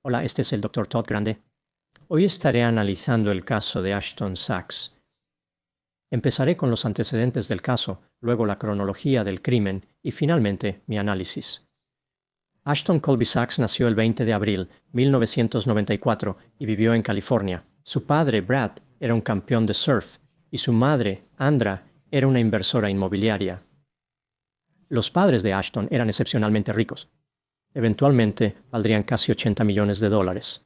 Hola, este es el Dr. Todd Grande. Hoy estaré analizando el caso de Ashton Sachs. Empezaré con los antecedentes del caso, luego la cronología del crimen y finalmente mi análisis. Ashton Colby Sachs nació el 20 de abril de 1994 y vivió en California. Su padre, Brad, era un campeón de surf y su madre, Andra, era una inversora inmobiliaria. Los padres de Ashton eran excepcionalmente ricos. Eventualmente valdrían casi $80 millones.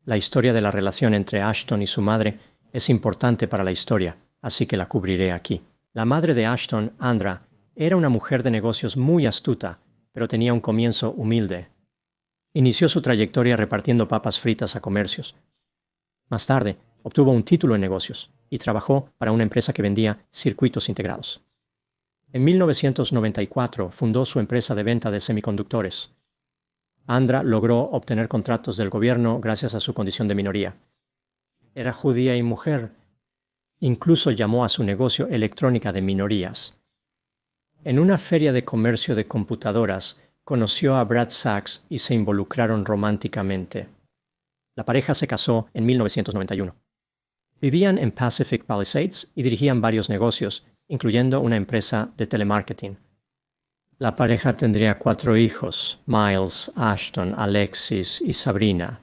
La historia de la relación entre Ashton y su madre es importante para la historia, así que la cubriré aquí. La madre de Ashton, Andra, era una mujer de negocios muy astuta, pero tenía un comienzo humilde. Inició su trayectoria repartiendo papas fritas a comercios. Más tarde, obtuvo un título en negocios y trabajó para una empresa que vendía circuitos integrados. En 1994 fundó su empresa de venta de semiconductores. Andra logró obtener contratos del gobierno gracias a su condición de minoría. Era judía y mujer. Incluso llamó a su negocio Electrónica de Minorías. En una feria de comercio de computadoras, conoció a Brad Sachs y se involucraron románticamente. La pareja se casó en 1991. Vivían en Pacific Palisades y dirigían varios negocios, incluyendo una empresa de telemarketing. La pareja tendría 4 hijos: Miles, Ashton, Alexis y Sabrina.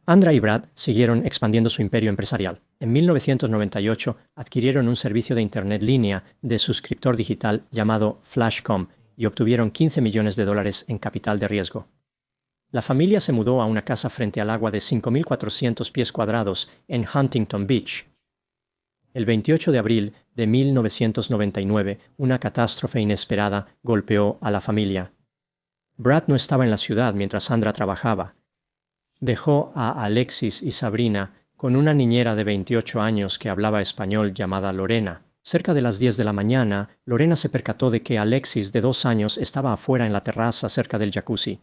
Andra y Brad siguieron expandiendo su imperio empresarial. En 1998 adquirieron un servicio de Internet línea de suscriptor digital llamado Flashcom y obtuvieron $15 millones en capital de riesgo. La familia se mudó a una casa frente al agua de 5.400 pies cuadrados en Huntington Beach. El 28 de abril de 1999, una catástrofe inesperada golpeó a la familia. Brad no estaba en la ciudad mientras Andra trabajaba. Dejó a Alexis y Sabrina con una niñera de 28 años que hablaba español llamada Lorena. Cerca de las 10 de la mañana, Lorena se percató de que Alexis, de 2 años, estaba afuera en la terraza cerca del jacuzzi.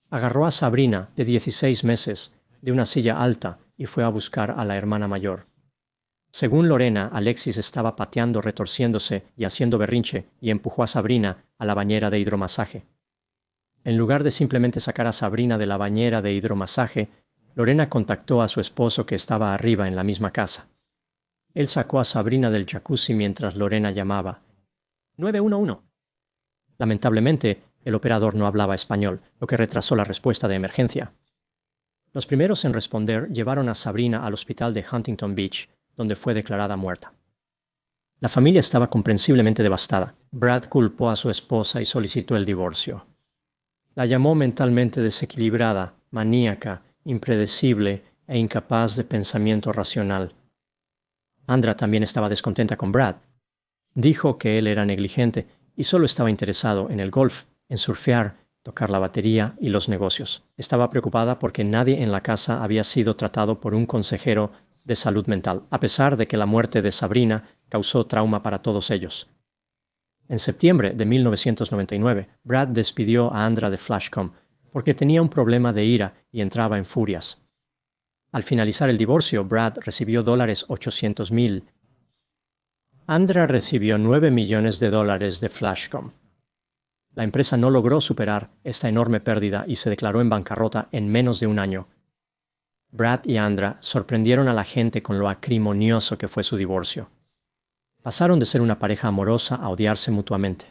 Agarró a Sabrina, de 16 meses, de una silla alta y fue a buscar a la hermana mayor. Según Lorena, Alexis estaba pateando, retorciéndose y haciendo berrinche y empujó a Sabrina a la bañera de hidromasaje. En lugar de simplemente sacar a Sabrina de la bañera de hidromasaje, Lorena contactó a su esposo que estaba arriba en la misma casa. Él sacó a Sabrina del jacuzzi mientras Lorena llamaba. 911. Lamentablemente, el operador no hablaba español, lo que retrasó la respuesta de emergencia. Los primeros en responder llevaron a Sabrina al hospital de Huntington Beach, donde fue declarada muerta. La familia estaba comprensiblemente devastada. Brad culpó a su esposa y solicitó el divorcio. La llamó mentalmente desequilibrada, maníaca, impredecible e incapaz de pensamiento racional. Andra también estaba descontenta con Brad. Dijo que él era negligente y solo estaba interesado en el golf, en surfear, tocar la batería y los negocios. Estaba preocupada porque nadie en la casa había sido tratado por un consejero de salud mental, a pesar de que la muerte de Sabrina causó trauma para todos ellos. En septiembre de 1999, Brad despidió a Andra de Flashcom porque tenía un problema de ira y entraba en furias. Al finalizar el divorcio, Brad recibió $800,000. Andra recibió $9 millones de Flashcom. La empresa no logró superar esta enorme pérdida y se declaró en bancarrota en menos de un año. Brad y Andra sorprendieron a la gente con lo acrimonioso que fue su divorcio. Pasaron de ser una pareja amorosa a odiarse mutuamente.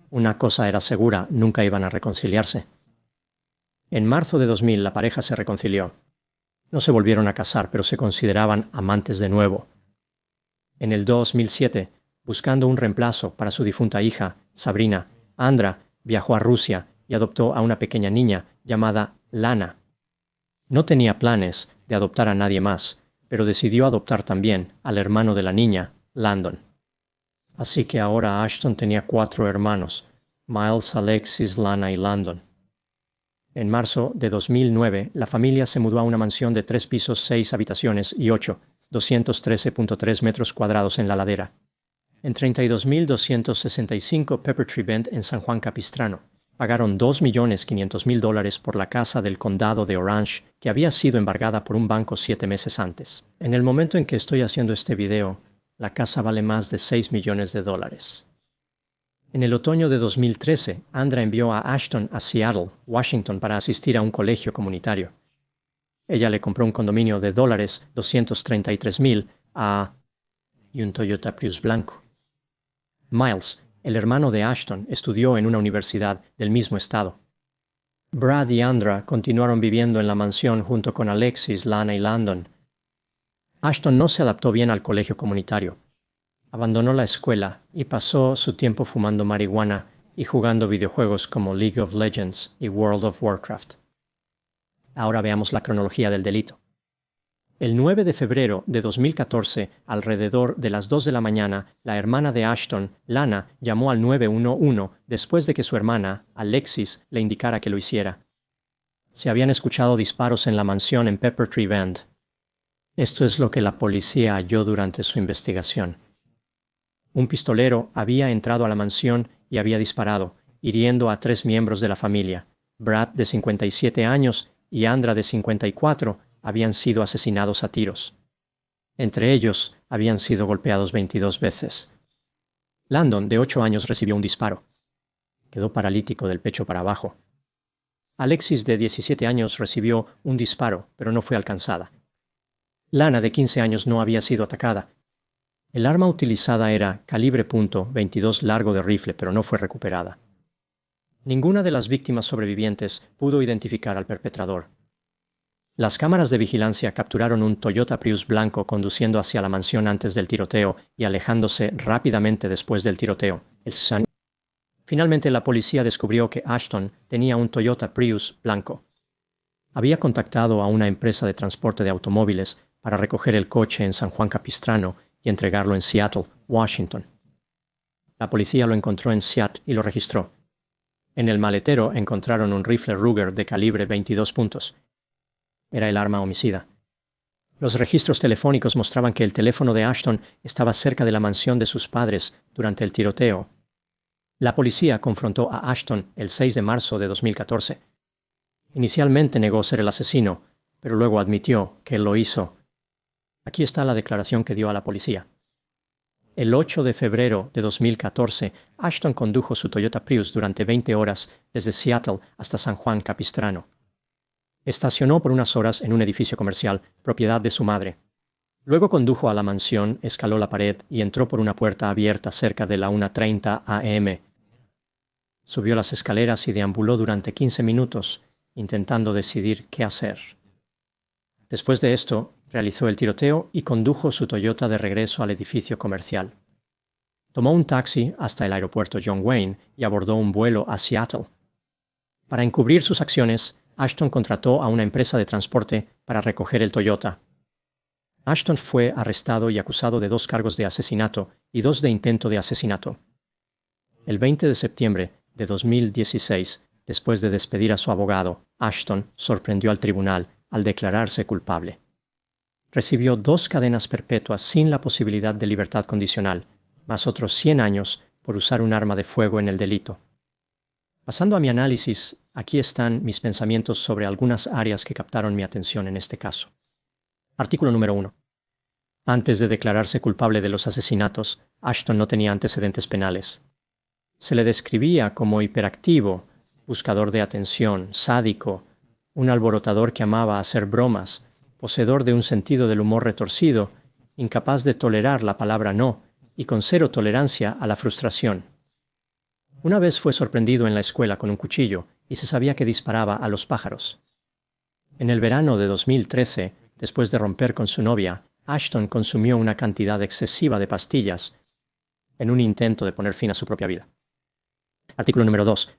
Una cosa era segura: nunca iban a reconciliarse. En marzo de 2000 la pareja se reconcilió. No se volvieron a casar, pero se consideraban amantes de nuevo. En el 2007, buscando un reemplazo para su difunta hija, Sabrina, Andra viajó a Rusia y adoptó a una pequeña niña llamada Lana. No tenía planes de adoptar a nadie más, pero decidió adoptar también al hermano de la niña, Landon. Así que ahora Ashton tenía 4 hermanos: Miles, Alexis, Lana y Landon. En marzo de 2009, la familia se mudó a una mansión de 3 pisos, 6 habitaciones y 213.3 metros cuadrados en La Ladera, en 32.265 Pepper Tree Bend en San Juan Capistrano. Pagaron $2.500.000 por la casa del condado de Orange, que había sido embargada por un banco 7 meses antes. En el momento en que estoy haciendo este video, la casa vale más de $6 millones. En el otoño de 2013, Andra envió a Ashton a Seattle, Washington, para asistir a un colegio comunitario. Ella le compró un condominio de $233,000 y un Toyota Prius blanco. Miles, el hermano de Ashton, estudió en una universidad del mismo estado. Brad y Andra continuaron viviendo en la mansión junto con Alexis, Lana y Landon. Ashton no se adaptó bien al colegio comunitario. Abandonó la escuela y pasó su tiempo fumando marihuana y jugando videojuegos como League of Legends y World of Warcraft. Ahora veamos la cronología del delito. El 9 de febrero de 2014, alrededor de las 2 de la mañana, la hermana de Ashton, Lana, llamó al 911 después de que su hermana, Alexis, le indicara que lo hiciera. Se habían escuchado disparos en la mansión en Pepper Tree Bend. Esto es lo que la policía halló durante su investigación. Un pistolero había entrado a la mansión y había disparado, hiriendo a 3 miembros de la familia. Brad, de 57 años, y Andra, de 54, habían sido asesinados a tiros. Entre ellos, habían sido golpeados 22 veces. Landon, de 8 años, recibió un disparo. Quedó paralítico del pecho para abajo. Alexis, de 17 años, recibió un disparo, pero no fue alcanzada. Lana, de 15 años, no había sido atacada. El arma utilizada era calibre .22 largo de rifle, pero no fue recuperada. Ninguna de las víctimas sobrevivientes pudo identificar al perpetrador. Las cámaras de vigilancia capturaron un Toyota Prius blanco conduciendo hacia la mansión antes del tiroteo y alejándose rápidamente después del tiroteo. Finalmente, la policía descubrió que Ashton tenía un Toyota Prius blanco. Había contactado a una empresa de transporte de automóviles para recoger el coche en San Juan Capistrano y entregarlo en Seattle, Washington. La policía lo encontró en Seattle y lo registró. En el maletero encontraron un rifle Ruger de calibre 22 puntos. Era el arma homicida. Los registros telefónicos mostraban que el teléfono de Ashton estaba cerca de la mansión de sus padres durante el tiroteo. La policía confrontó a Ashton el 6 de marzo de 2014. Inicialmente negó ser el asesino, pero luego admitió que lo hizo. Aquí está la declaración que dio a la policía. El 8 de febrero de 2014, Ashton condujo su Toyota Prius durante 20 horas desde Seattle hasta San Juan Capistrano. Estacionó por unas horas en un edificio comercial, propiedad de su madre. Luego condujo a la mansión, escaló la pared y entró por una puerta abierta cerca de la 1:30 a.m. Subió las escaleras y deambuló durante 15 minutos, intentando decidir qué hacer. Después de esto, realizó el tiroteo y condujo su Toyota de regreso al edificio comercial. Tomó un taxi hasta el aeropuerto John Wayne y abordó un vuelo a Seattle. Para encubrir sus acciones, Ashton contrató a una empresa de transporte para recoger el Toyota. Ashton fue arrestado y acusado de 2 cargos de asesinato y 2 de intento de asesinato. El 20 de septiembre de 2016, después de despedir a su abogado, Ashton sorprendió al tribunal al declararse culpable. Recibió 2 cadenas perpetuas sin la posibilidad de libertad condicional, más otros 100 años por usar un arma de fuego en el delito. Pasando a mi análisis, aquí están mis pensamientos sobre algunas áreas que captaron mi atención en este caso. Artículo número 1. Antes de declararse culpable de los asesinatos, Ashton no tenía antecedentes penales. Se le describía como hiperactivo, buscador de atención, sádico, un alborotador que amaba hacer bromas, poseedor de un sentido del humor retorcido, incapaz de tolerar la palabra no y con 0 tolerancia a la frustración. Una vez fue sorprendido en la escuela con un cuchillo y se sabía que disparaba a los pájaros. En el verano de 2013, después de romper con su novia, Ashton consumió una cantidad excesiva de pastillas en un intento de poner fin a su propia vida. Artículo número 2.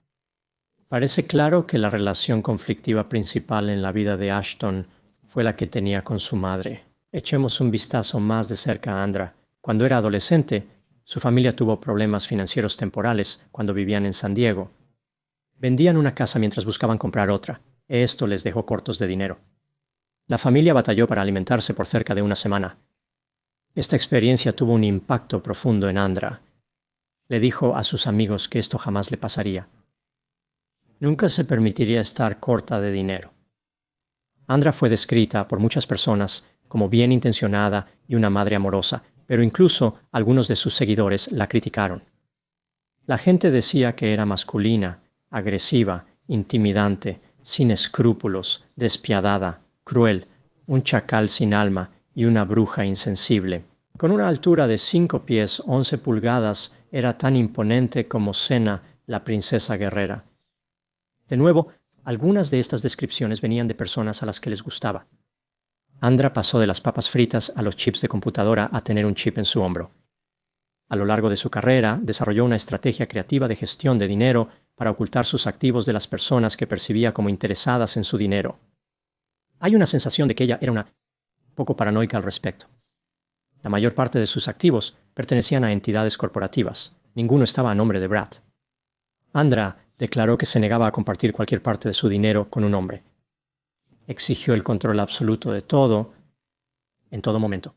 Parece claro que la relación conflictiva principal en la vida de Ashton fue la que tenía con su madre. Echemos un vistazo más de cerca a Andra. Cuando era adolescente, su familia tuvo problemas financieros temporales cuando vivían en San Diego. Vendían una casa mientras buscaban comprar otra. Esto les dejó cortos de dinero. La familia batalló para alimentarse por cerca de una semana. Esta experiencia tuvo un impacto profundo en Andra. Le dijo a sus amigos que esto jamás le pasaría. Nunca se permitiría estar corta de dinero. Andra fue descrita por muchas personas como bien intencionada y una madre amorosa, pero incluso algunos de sus seguidores la criticaron. La gente decía que era masculina, agresiva, intimidante, sin escrúpulos, despiadada, cruel, un chacal sin alma y una bruja insensible. Con una altura de 5 pies 11 pulgadas, era tan imponente como Senna, la princesa guerrera. De nuevo, algunas de estas descripciones venían de personas a las que les gustaba. Andra pasó de las papas fritas a los chips de computadora a tener un chip en su hombro. A lo largo de su carrera, desarrolló una estrategia creativa de gestión de dinero para ocultar sus activos de las personas que percibía como interesadas en su dinero. Hay una sensación de que ella era una poco paranoica al respecto. La mayor parte de sus activos pertenecían a entidades corporativas. Ninguno estaba a nombre de Brad. Andra declaró que se negaba a compartir cualquier parte de su dinero con un hombre. Exigió el control absoluto de todo, en todo momento.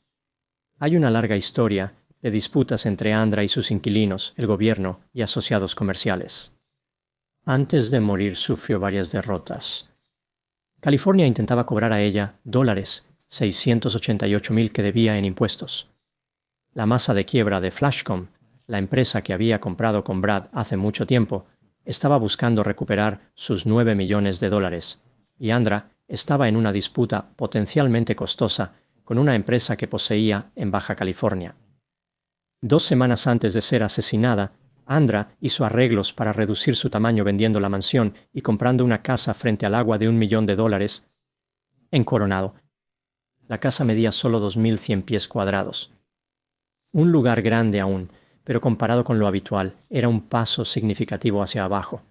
Hay una larga historia de disputas entre Andra y sus inquilinos, el gobierno y asociados comerciales. Antes de morir sufrió varias derrotas. California intentaba cobrar a ella $688,000 que debía en impuestos. La masa de quiebra de Flashcom, la empresa que había comprado con Brad hace mucho tiempo, estaba buscando recuperar sus $9 millones, y Andra estaba en una disputa potencialmente costosa con una empresa que poseía en Baja California. 2 semanas antes de ser asesinada, Andra hizo arreglos para reducir su tamaño vendiendo la mansión y comprando una casa frente al agua de $1 millón en Coronado. La casa medía solo 2.100 pies cuadrados. Un lugar grande aún, pero comparado con lo habitual, era un paso significativo hacia abajo.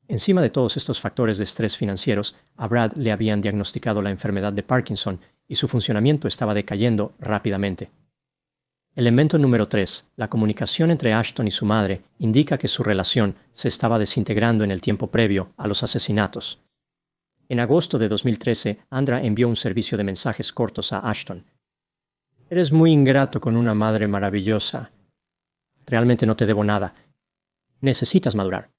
Encima de todos estos factores de estrés financieros, a Brad le habían diagnosticado la enfermedad de Parkinson y su funcionamiento estaba decayendo rápidamente. Elemento número 3. La comunicación entre Ashton y su madre indica que su relación se estaba desintegrando en el tiempo previo a los asesinatos. En agosto de 2013, Andra envió un servicio de mensajes cortos a Ashton. «Eres muy ingrato con una madre maravillosa. Realmente no te debo nada. Necesitas madurar».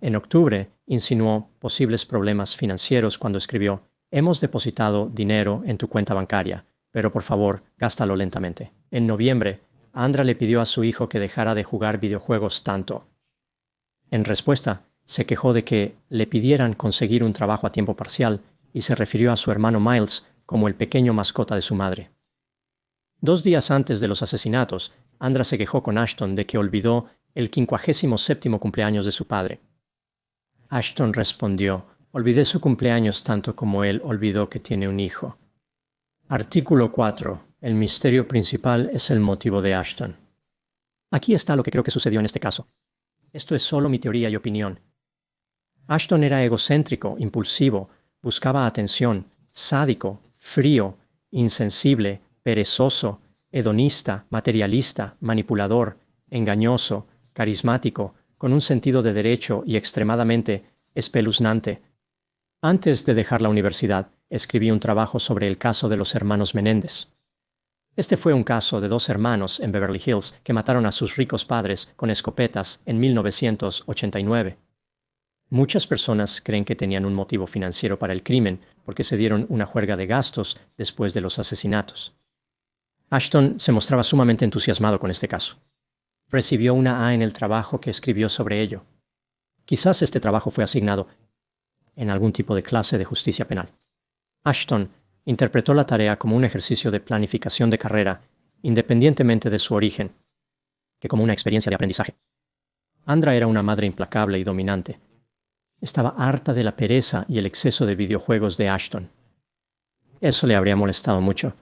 En octubre, insinuó posibles problemas financieros cuando escribió: «Hemos depositado dinero en tu cuenta bancaria, pero por favor, gástalo lentamente». En noviembre, Andra le pidió a su hijo que dejara de jugar videojuegos tanto. En respuesta, se quejó de que le pidieran conseguir un trabajo a tiempo parcial y se refirió a su hermano Miles como el pequeño mascota de su madre. 2 días antes de los asesinatos, Andra se quejó con Ashton de que olvidó el 57º cumpleaños de su padre. Ashton respondió: «Olvidé su cumpleaños tanto como él olvidó que tiene un hijo». Artículo 4. El misterio principal es el motivo de Ashton. Aquí está lo que creo que sucedió en este caso. Esto es solo mi teoría y opinión. Ashton era egocéntrico, impulsivo, buscaba atención, sádico, frío, insensible, perezoso, hedonista, materialista, manipulador, engañoso, carismático, con un sentido de derecho y extremadamente espeluznante. Antes de dejar la universidad, escribí un trabajo sobre el caso de los hermanos Menéndez. Este fue un caso de 2 hermanos en Beverly Hills que mataron a sus ricos padres con escopetas en 1989. Muchas personas creen que tenían un motivo financiero para el crimen porque se dieron una juerga de gastos después de los asesinatos. Ashton se mostraba sumamente entusiasmado con este caso. Recibió una A en el trabajo que escribió sobre ello. Quizás este trabajo fue asignado en algún tipo de clase de justicia penal. Ashton interpretó la tarea como un ejercicio de planificación de carrera, independientemente de su origen, que como una experiencia de aprendizaje. Andra era una madre implacable y dominante. Estaba harta de la pereza y el exceso de videojuegos de Ashton. Eso le habría molestado mucho.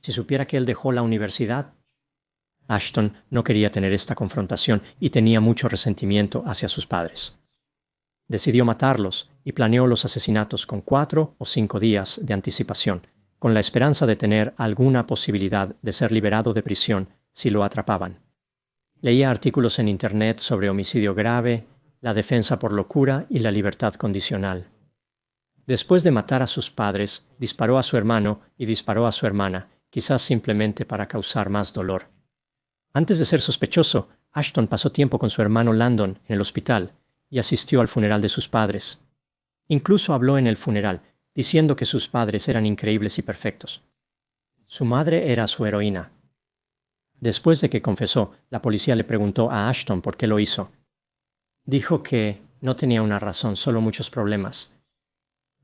Si supiera que él dejó la universidad. Ashton no quería tener esta confrontación y tenía mucho resentimiento hacia sus padres. Decidió matarlos y planeó los asesinatos con 4 o 5 días de anticipación, con la esperanza de tener alguna posibilidad de ser liberado de prisión si lo atrapaban. Leía artículos en Internet sobre homicidio grave, la defensa por locura y la libertad condicional. Después de matar a sus padres, disparó a su hermano y disparó a su hermana, quizás simplemente para causar más dolor. Antes de ser sospechoso, Ashton pasó tiempo con su hermano Landon en el hospital y asistió al funeral de sus padres. Incluso habló en el funeral, diciendo que sus padres eran increíbles y perfectos. Su madre era su heroína. Después de que confesó, la policía le preguntó a Ashton por qué lo hizo. Dijo que no tenía una razón, solo muchos problemas.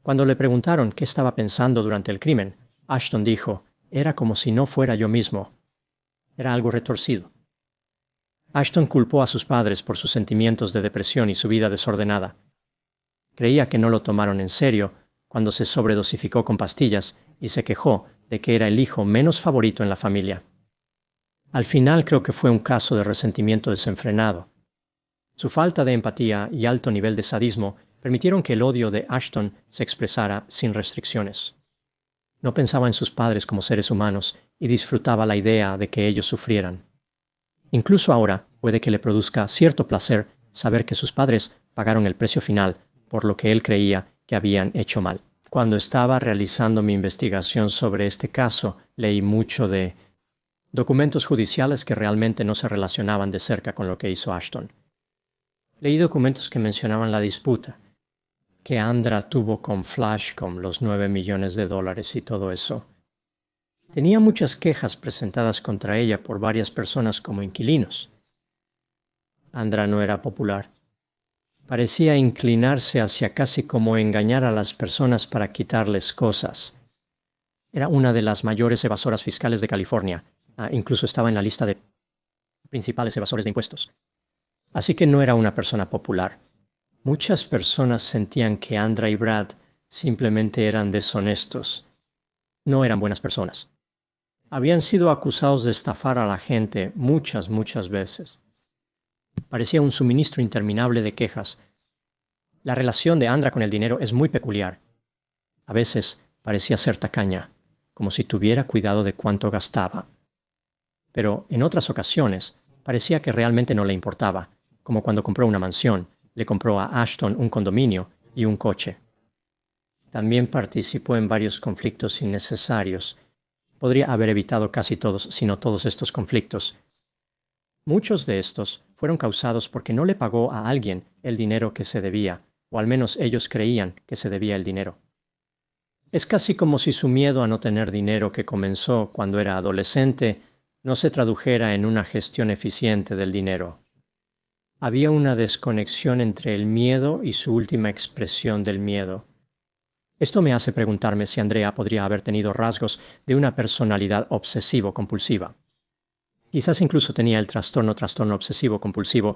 Cuando le preguntaron qué estaba pensando durante el crimen, Ashton dijo, era como si no fuera yo mismo. Era algo retorcido. Ashton culpó a sus padres por sus sentimientos de depresión y su vida desordenada. Creía que no lo tomaron en serio cuando se sobredosificó con pastillas y se quejó de que era el hijo menos favorito en la familia. Al final creo que fue un caso de resentimiento desenfrenado. Su falta de empatía y alto nivel de sadismo permitieron que el odio de Ashton se expresara sin restricciones. No pensaba en sus padres como seres humanos y disfrutaba la idea de que ellos sufrieran. Incluso ahora puede que le produzca cierto placer saber que sus padres pagaron el precio final por lo que él creía que habían hecho mal. Cuando estaba realizando mi investigación sobre este caso, leí mucho de documentos judiciales que realmente no se relacionaban de cerca con lo que hizo Ashton. Leí documentos que mencionaban la disputa que Andra tuvo con Flashcom, los $9 millones y todo eso. Tenía muchas quejas presentadas contra ella por varias personas como inquilinos. Andra no era popular. Parecía inclinarse hacia casi como engañar a las personas para quitarles cosas. Era una de las mayores evasoras fiscales de California. Incluso estaba en la lista de principales evasores de impuestos. Así que no era una persona popular. Muchas personas sentían que Andra y Brad simplemente eran deshonestos. No eran buenas personas. Habían sido acusados de estafar a la gente muchas veces. Parecía un suministro interminable de quejas. La relación de Andra con el dinero es muy peculiar. A veces parecía ser tacaña, como si tuviera cuidado de cuánto gastaba. Pero en otras ocasiones parecía que realmente no le importaba, como cuando compró una mansión, le compró a Ashton un condominio y un coche. También participó en varios conflictos innecesarios. Podría haber evitado casi todos, si no todos estos conflictos. Muchos de estos fueron causados porque no le pagó a alguien el dinero que se debía, o al menos ellos creían que se debía el dinero. Es casi como si su miedo a no tener dinero que comenzó cuando era adolescente no se tradujera en una gestión eficiente del dinero. Había una desconexión entre el miedo y su última expresión del miedo. Esto me hace preguntarme si Andrea podría haber tenido rasgos de una personalidad obsesivo-compulsiva. Quizás incluso tenía el trastorno obsesivo-compulsivo.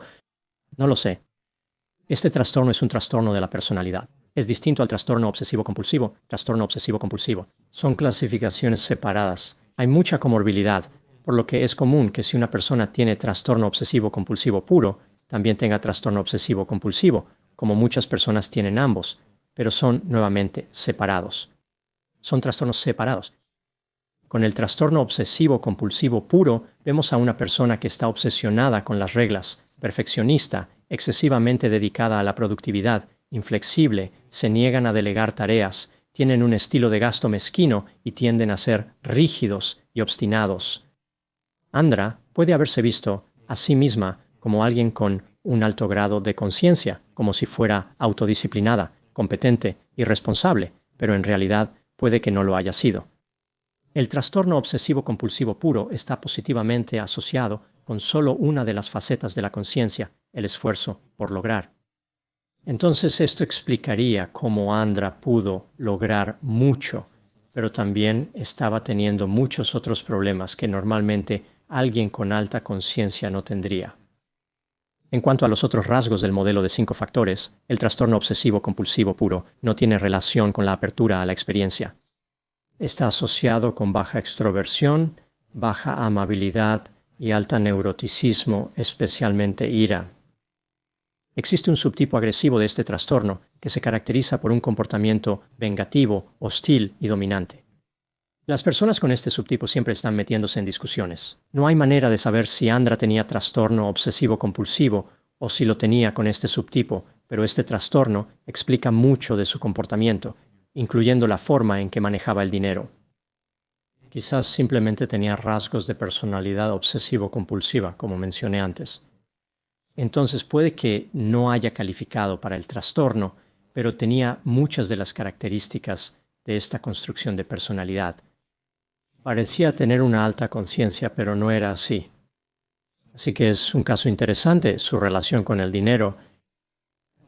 No lo sé. Este trastorno es un trastorno de la personalidad. Es distinto al trastorno obsesivo-compulsivo, Son clasificaciones separadas. Hay mucha comorbilidad, por lo que es común que si una persona tiene trastorno obsesivo-compulsivo puro, también tenga trastorno obsesivo-compulsivo, como muchas personas tienen ambos, pero son nuevamente separados. Son trastornos separados. Con el trastorno obsesivo-compulsivo puro, vemos a una persona que está obsesionada con las reglas, perfeccionista, excesivamente dedicada a la productividad, inflexible, se niegan a delegar tareas, tienen un estilo de gasto mezquino y tienden a ser rígidos y obstinados. Andra puede haberse visto a sí misma como alguien con un alto grado de conciencia, como si fuera autodisciplinada, competente y responsable, pero en realidad puede que no lo haya sido. El trastorno obsesivo-compulsivo puro está positivamente asociado con solo una de las facetas de la conciencia, el esfuerzo por lograr. Entonces esto explicaría cómo Andra pudo lograr mucho, pero también estaba teniendo muchos otros problemas que normalmente alguien con alta conciencia no tendría. En cuanto a los otros rasgos del modelo de 5 factores, el trastorno obsesivo-compulsivo puro no tiene relación con la apertura a la experiencia. Está asociado con baja extroversión, baja amabilidad y alta neuroticismo, especialmente ira. Existe un subtipo agresivo de este trastorno que se caracteriza por un comportamiento vengativo, hostil y dominante. Las personas con este subtipo siempre están metiéndose en discusiones. No hay manera de saber si Andra tenía trastorno obsesivo-compulsivo o si lo tenía con este subtipo, pero este trastorno explica mucho de su comportamiento, incluyendo la forma en que manejaba el dinero. Quizás simplemente tenía rasgos de personalidad obsesivo-compulsiva, como mencioné antes. Entonces puede que no haya calificado para el trastorno, pero tenía muchas de las características de esta construcción de personalidad. Parecía tener una alta conciencia, pero no era así. Así que es un caso interesante, su relación con el dinero.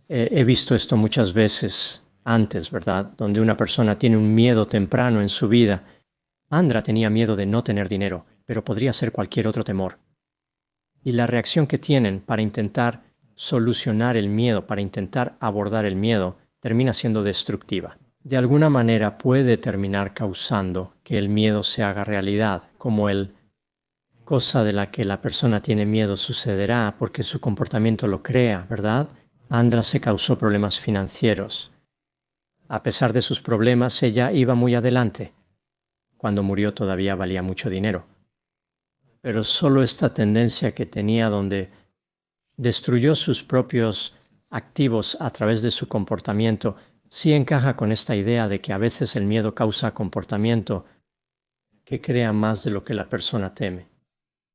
He visto esto muchas veces antes, ¿verdad? Donde una persona tiene un miedo temprano en su vida. Andra tenía miedo de no tener dinero, pero podría ser cualquier otro temor. Y la reacción que tienen para intentar solucionar el miedo, para intentar abordar el miedo, termina siendo destructiva. De alguna manera puede terminar causando que el miedo se haga realidad, como el cosa de la que la persona tiene miedo sucederá porque su comportamiento lo crea, ¿verdad? Andra se causó problemas financieros. A pesar de sus problemas, ella iba muy adelante. Cuando murió todavía valía mucho dinero. Pero solo esta tendencia que tenía donde destruyó sus propios activos a través de su comportamiento, sí encaja con esta idea de que a veces el miedo causa comportamiento que crea más de lo que la persona teme.